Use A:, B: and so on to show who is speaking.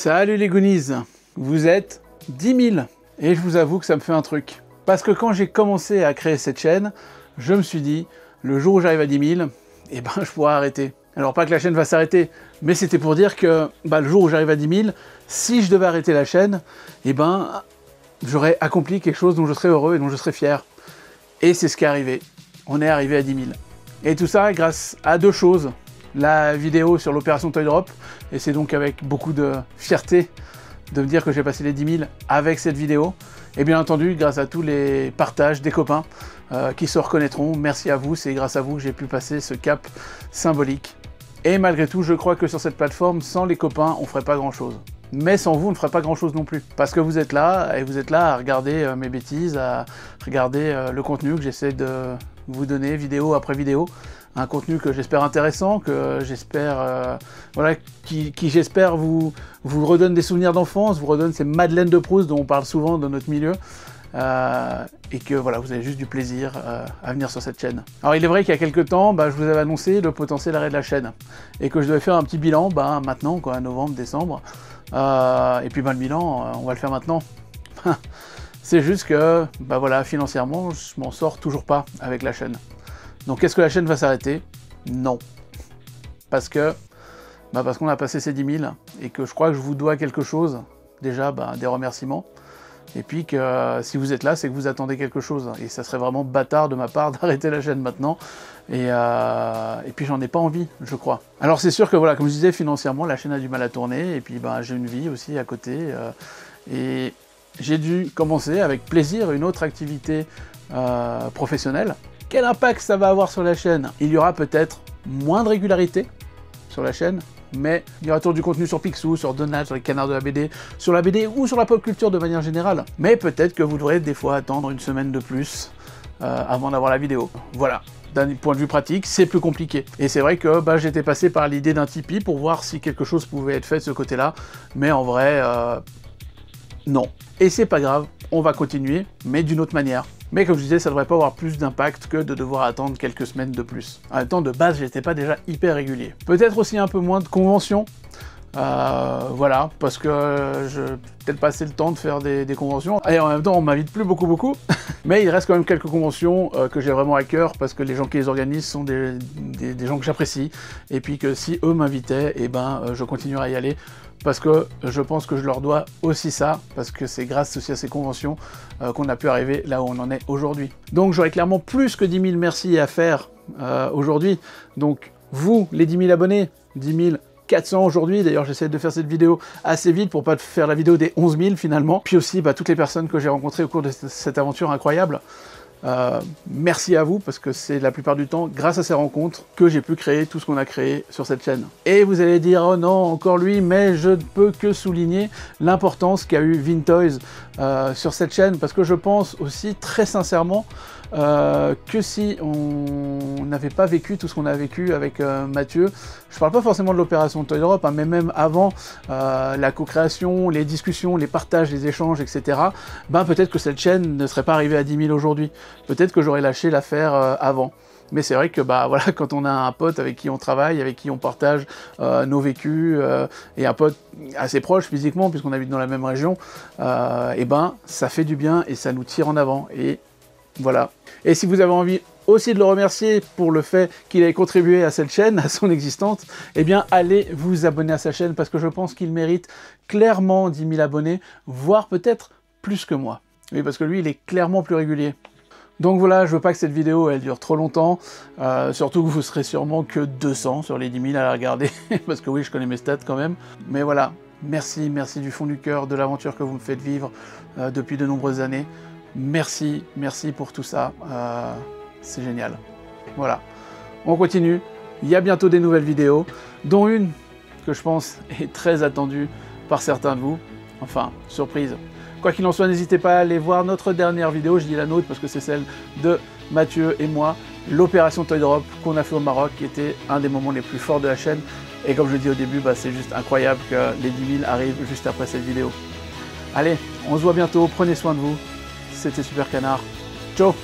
A: Salut les Goonies, vous êtes 10 000 et je vous avoue que ça me fait un truc. Parce que quand j'ai commencé à créer cette chaîne, je me suis dit, le jour où j'arrive à 10 000, eh ben je pourrai arrêter. Alors pas que la chaîne va s'arrêter, mais c'était pour dire que le jour où j'arrive à 10 000, si je devais arrêter la chaîne, eh ben j'aurais accompli quelque chose dont je serais heureux et dont je serais fier. Et c'est ce qui est arrivé. On est arrivé à 10 000. Et tout ça grâce à deux choses. La vidéo sur l'opération Toy Drop, et c'est donc avec beaucoup de fierté de me dire que j'ai passé les 10 000 avec cette vidéo, et bien entendu grâce à tous les partages des copains qui se reconnaîtront. Merci à vous, c'est grâce à vous que j'ai pu passer ce cap symbolique. Et malgré tout, je crois que sur cette plateforme, sans les copains, on ferait pas grand chose. Mais sans vous, on ne ferait pas grand chose non plus. Parce que vous êtes là, et vous êtes là à regarder mes bêtises, à regarder le contenu que j'essaie de vous donner, vidéo après vidéo. Un contenu que j'espère intéressant, que j'espère, voilà, qui j'espère vous redonne des souvenirs d'enfance, vous redonne ces Madeleines de Proust dont on parle souvent dans notre milieu, et que voilà, vous avez juste du plaisir à venir sur cette chaîne. Alors il est vrai qu'il y a quelques temps, je vous avais annoncé le potentiel arrêt de la chaîne, et que je devais faire un petit bilan, maintenant, quoi, novembre, décembre, et puis le bilan, on va le faire maintenant. C'est juste que, voilà, financièrement, je m'en sors toujours pas avec la chaîne. Donc est-ce que la chaîne va s'arrêter? Non. Parce qu'on a passé ces 10 000 et que je crois que je vous dois quelque chose. Déjà, des remerciements. Et puis que si vous êtes là, c'est que vous attendez quelque chose. Et ça serait vraiment bâtard de ma part d'arrêter la chaîne maintenant. Et puis j'en ai pas envie, je crois. Alors c'est sûr que voilà, comme je disais, financièrement, la chaîne a du mal à tourner. Et puis j'ai une vie aussi à côté. Et j'ai dû commencer avec plaisir une autre activité professionnelle. Quel impact ça va avoir sur la chaîne? Il y aura peut-être moins de régularité sur la chaîne, mais il y aura toujours du contenu sur Picsou, sur Donald, sur les canards de la BD, sur la BD ou sur la pop culture de manière générale. Mais peut-être que vous devrez des fois attendre une semaine de plus avant d'avoir la vidéo. Voilà. D'un point de vue pratique, c'est plus compliqué. Et c'est vrai que j'étais passé par l'idée d'un Tipeee pour voir si quelque chose pouvait être fait de ce côté-là, mais en vrai, non. Et c'est pas grave, on va continuer, mais d'une autre manière. Mais comme je disais, ça devrait pas avoir plus d'impact que de devoir attendre quelques semaines de plus. En même temps, de base, j'étais pas déjà hyper régulier. Peut-être aussi un peu moins de conventions. Voilà, parce que je peut-être pas assez le temps de faire des conventions. Et en même temps, on m'invite plus beaucoup. Mais il reste quand même quelques conventions que j'ai vraiment à cœur, parce que les gens qui les organisent sont des gens que j'apprécie. Et puis que si eux m'invitaient, je continuerai à y aller. Parce que je pense que je leur dois aussi ça, parce que c'est grâce aussi à ces conventions qu'on a pu arriver là où on en est aujourd'hui. Donc j'aurais clairement plus que 10 000 merci à faire aujourd'hui. Donc vous, les 10 000 abonnés, 10 400 aujourd'hui, d'ailleurs j'essaie de faire cette vidéo assez vite pour pas faire la vidéo des 11 000 finalement. Puis aussi toutes les personnes que j'ai rencontrées au cours de cette aventure incroyable. Merci à vous, parce que c'est la plupart du temps grâce à ces rencontres que j'ai pu créer tout ce qu'on a créé sur cette chaîne. Et vous allez dire, oh non, encore lui, mais je ne peux que souligner l'importance qu'a eu Vintoys sur cette chaîne, parce que je pense aussi très sincèrement que si on n'avait pas vécu tout ce qu'on a vécu avec Mathieu, je parle pas forcément de l'opération Toy Drop, mais même avant la co-création, les discussions, les partages, les échanges, etc., peut-être que cette chaîne ne serait pas arrivée à 10 000 aujourd'hui. Peut-être que j'aurais lâché l'affaire avant. Mais c'est vrai que voilà, quand on a un pote avec qui on travaille, avec qui on partage nos vécus, et un pote assez proche physiquement, puisqu'on habite dans la même région, ça fait du bien et ça nous tire en avant. Et voilà. Et si vous avez envie aussi de le remercier pour le fait qu'il ait contribué à cette chaîne, à son existence, allez vous abonner à sa chaîne, parce que je pense qu'il mérite clairement 10 000 abonnés, voire peut-être plus que moi. Oui, parce que lui, il est clairement plus régulier. Donc voilà, je veux pas que cette vidéo elle dure trop longtemps, surtout que vous serez sûrement que 200 sur les 10 000 à la regarder, parce que oui, je connais mes stats quand même. Mais voilà, merci du fond du cœur de l'aventure que vous me faites vivre depuis de nombreuses années. Merci pour tout ça, c'est génial. Voilà, on continue, il y a bientôt des nouvelles vidéos, dont une que je pense est très attendue par certains de vous, enfin, surprise. Quoi qu'il en soit, n'hésitez pas à aller voir notre dernière vidéo, je dis la nôtre parce que c'est celle de Mathieu et moi, l'opération Toy Drop qu'on a fait au Maroc, qui était un des moments les plus forts de la chaîne. Et comme je le dis au début, c'est juste incroyable que les 10 000 arrivent juste après cette vidéo. Allez, on se voit bientôt, prenez soin de vous, c'était Super Canard, ciao.